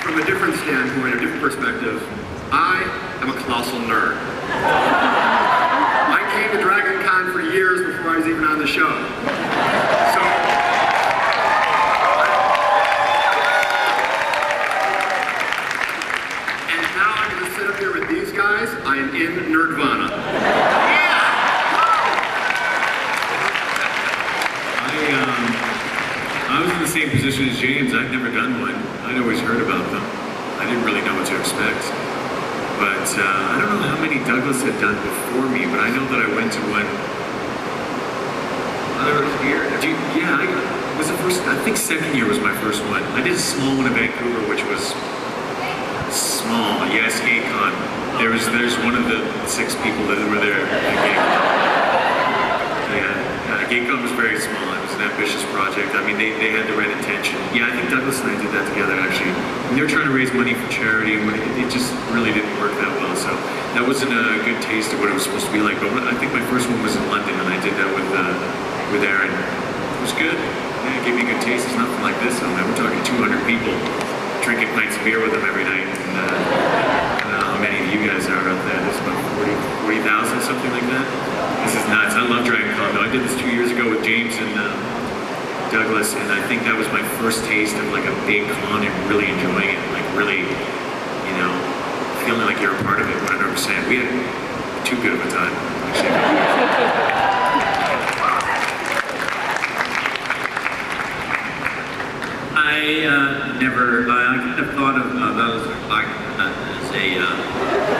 from a different standpoint, a different perspective, I am a colossal nerd. I came to DragonCon for years before I was even on the show. So, and now I'm going to sit up here with these guys. I am in Nerdvana. I was in the same position as James. I'd never done one. I'd always heard about them. I didn't really know what to expect. But I don't know how many Douglas had done before me, but I know that I went to one. Here? Yeah, it was the first, I think second year was my first one. I did a small one in Vancouver, which was small. Yes, GateCon. There's one of the 6 people that were there at GateCon. Yeah, GateCon was very small. It was an ambitious project. I mean, they had the right intention. Yeah, I think Douglas and I did that together, actually. And they were trying to raise money for charity, and it just really didn't work that well. So that wasn't a good taste of what it was supposed to be like. But I think my first one was in London, and I did that with Aaron. It was good. Yeah, it gave me a good taste. It's nothing like this. I mean, we're talking 200 people drinking pints of beer with them every night. And, I don't know how many of you guys are out there. There's about 40,000, something like that. This is nuts. I love DragonCon, though. I did this 2 years ago with James and Douglas, and I think that was my first taste of like a big con and really enjoying it. Like really, you know, feeling like you're a part of it 100%. We had too good of a time, actually. I kind of thought of BattleStar Galactica as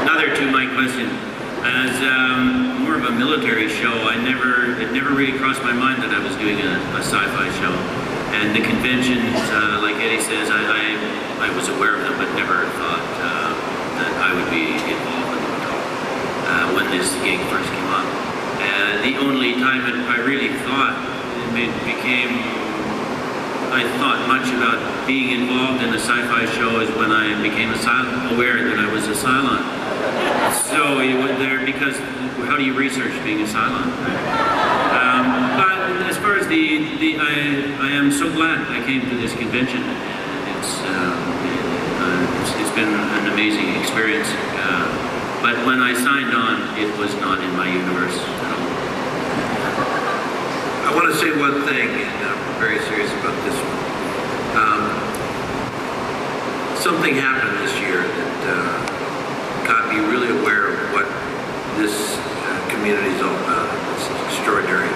another to my question. As more of a military show, it never really crossed my mind that I was doing a sci-fi show. And the conventions, like Eddie says, I was aware of them, but never thought that I would be involved in them at all when this gig first came up. The only time that I really thought I thought much about being involved in a sci-fi show is when I became aware that I was a Cylon. So it was there because how do you research being a Cylon? Right? But as far as I am so glad I came to this convention. It's been an amazing experience. But when I signed on, it was not in my universe at all. I want to say one thing, and I'm very serious about this one. Something happened this year that got me really aware of what this community is all about. It's an extraordinary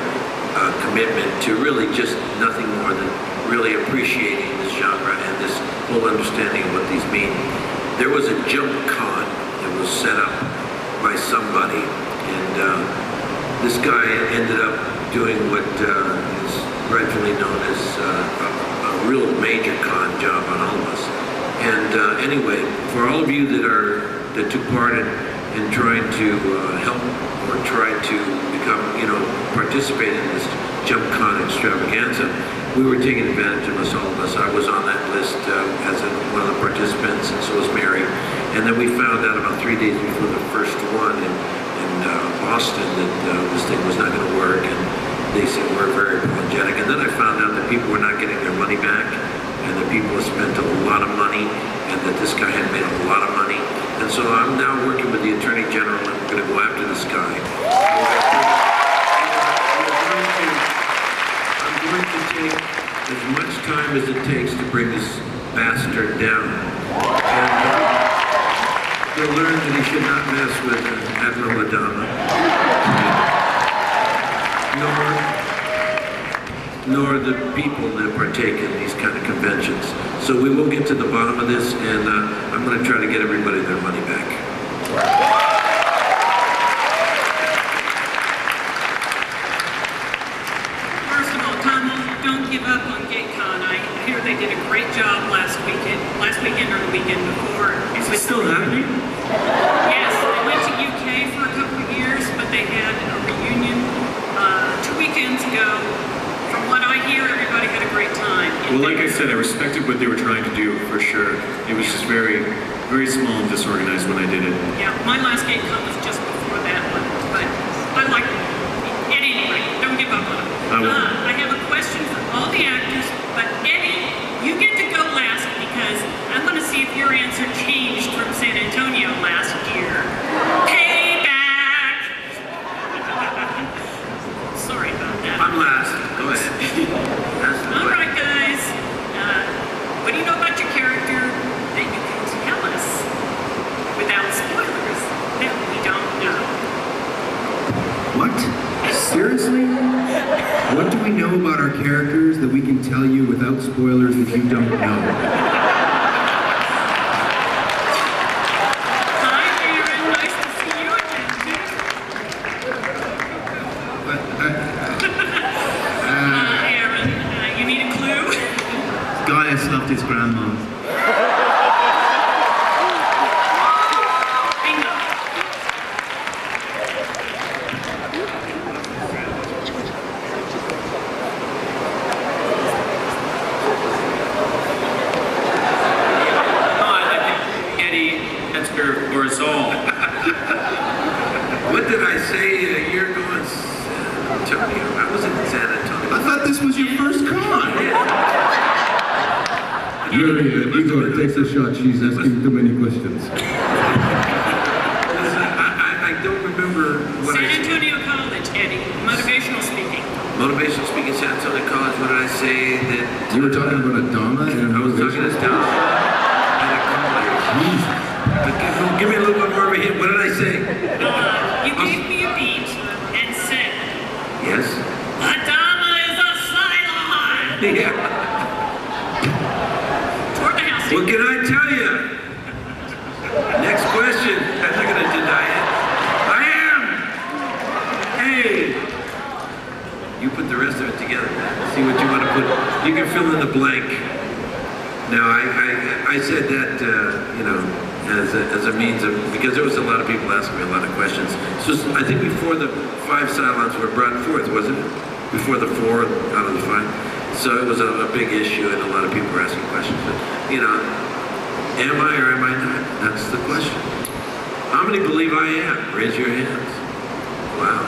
commitment to really just nothing more than really appreciating this genre and this whole understanding of what these mean. There was a jump con that was set up by somebody, and this guy ended up doing what is rightfully known as a real major con job on all of us. And anyway, for all of you that took part in trying to help or try to become, participate in this jump con extravaganza, we were taking advantage of us, all of us. I was on that list as one of the participants, and so was Mary. And then we found out about 3 days before the first one in Boston that this thing was not going to work, and they said we're very apologetic. And then I found out that people were not getting their money back, and that people had spent a lot of money, and that this guy had made a lot of money. And so I'm now working with the Attorney General, and we're going to go after this guy. I'm going to take as much time as it takes to bring this bastard down. And he'll learn that he should not mess with Admiral Adama, nor the people that partake in these kind of conventions. So we will get to the bottom of this, and I'm going to try to get everybody their money back. First of all, Tom, don't give up on GateCon. I hear they did a great job last weekend or the weekend before. Is it still happening? Yes, they went to UK for a couple of years, but they had a reunion 2 weekends ago. From what I hear, everybody had a great time. Well, like I said, I respected what they were trying to do, for sure. It was just very, very small and disorganized when I did it. Yeah, my last GateCon was just before that one, but I liked it. At any rate, don't give up on it. I have a question for all the actors, but Eddie, you get to go last because I'm going to see if you're times have changed from San Antonio last year. Payback! Sorry about that. I'm last. Go ahead. Ask the All question. right, guys. What do you know about your character that you can tell us without spoilers that we don't know? What? Seriously? What do we know about our characters that we can tell you without spoilers that you don't know? Hi, Aaron. Nice to see you again, too. Aaron, you need a clue? Guy has left his grandma. Bingo. I think Eddie, that's for us all. What did I say a year ago in San Antonio? I was in San Antonio. I thought this was your first con. Yuri, Igor takes a shot. She's asking too many questions. I don't remember what San I said. Antonio College, Eddie. Motivational speaking. Motivational speaking, San Antonio College. What did I say that? You were talking about Adama and I was talking to Stan. Give me a little bit more of a hint. What did I say? You gave me a beat and said, Yes. Adama is a Cylon! Yeah. Toward the house. What can I tell you? Next question. I'm not going to deny it. I am. Hey. You put the rest of it together. See what you want to put. You can fill in the blank. No, I said that, as a means of, because there was a lot of people asking me a lot of questions. So I think before the 5 Cylons were brought forth, wasn't it? Before the 4 out of the 5. So it was a big issue, and a lot of people were asking questions. But, am I or am I not? That's the question. How many believe I am? Raise your hands. Wow.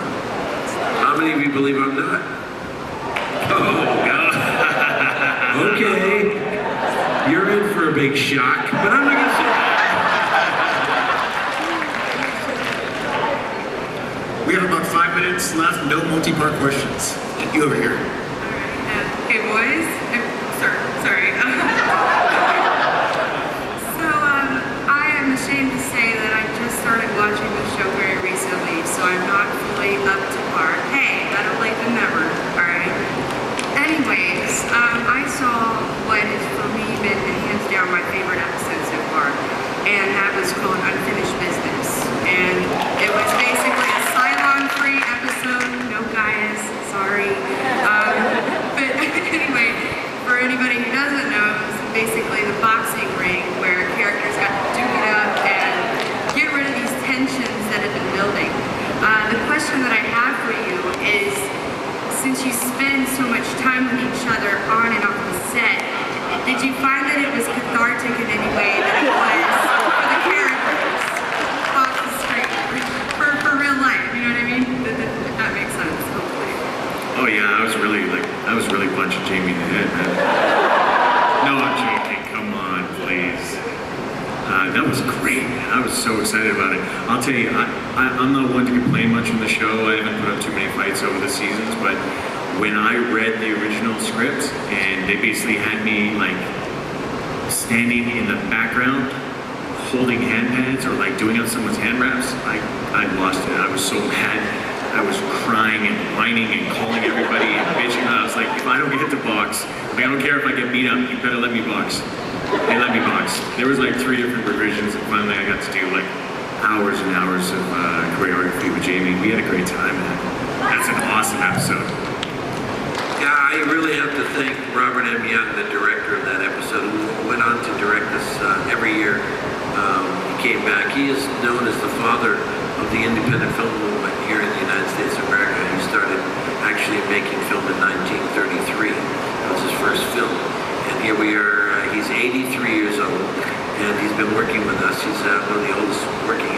How many of you believe I'm not? Oh, God. Okay. You're in for a big shock, but I'm not going to say that. We have about 5 minutes left. No multi-part questions. You over here. Hey boys, sorry. I am ashamed to say that I just started watching the show very recently, so I'm not fully up to par. Hey, better late than never, alright? Anyways, I saw what has for me been hands down my favorite episode so far, and that was called Unfinished Business. And it was basically a Cylon-free episode, no guys, sorry. But anyway, for anybody who doesn't know, it was basically the boxing ring where characters got to duke it up and get rid of these tensions that have been building. The question that I have for you is, since you spend so much time with each other on and off the set, did you find that it was cathartic in any way that it was for the characters off the screen? For real life, you know what I mean? If that makes sense, hopefully. Oh yeah, I was really punching Jamie in the head, man. No, I'm joking. Come on, please. That was great, man. I was so excited about it. I'll tell you, I'm not one to complain much from the show. I haven't put up too many fights over the seasons, but when I read the original script and they basically had me like standing in the background holding hand pads or like doing up someone's hand wraps, I lost it. I was so mad. I was crying and whining and calling everybody and bitching. I was like, if I don't get to box, like, I don't care if I get beat up, you better let me box. They let me box. There was like 3 different revisions, and finally I got to do like hours and hours of choreography with Jamie. We had a great time, man. That's an awesome episode. Yeah, I really have to thank Robert M. Young, the director of that episode, who went on to direct us every year. He came back. He is known as the father of the independent film movement here in the United States of America. He started actually making film in 1933. That was his first film. And here we are, he's 83 years old, and he's been working with us. He's one of the oldest working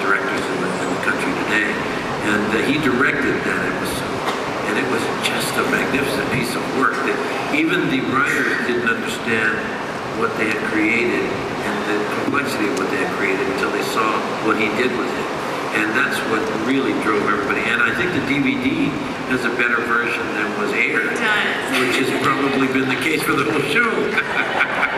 directors in the country today. And he directed that episode. And it was just a magnificent piece of work that even the writers didn't understand what they had created and the complexity of what they had created until they saw what he did with it. And that's what really drove everybody. And I think the DVD has a better version than was aired. It does. Which has probably been the case for the whole show.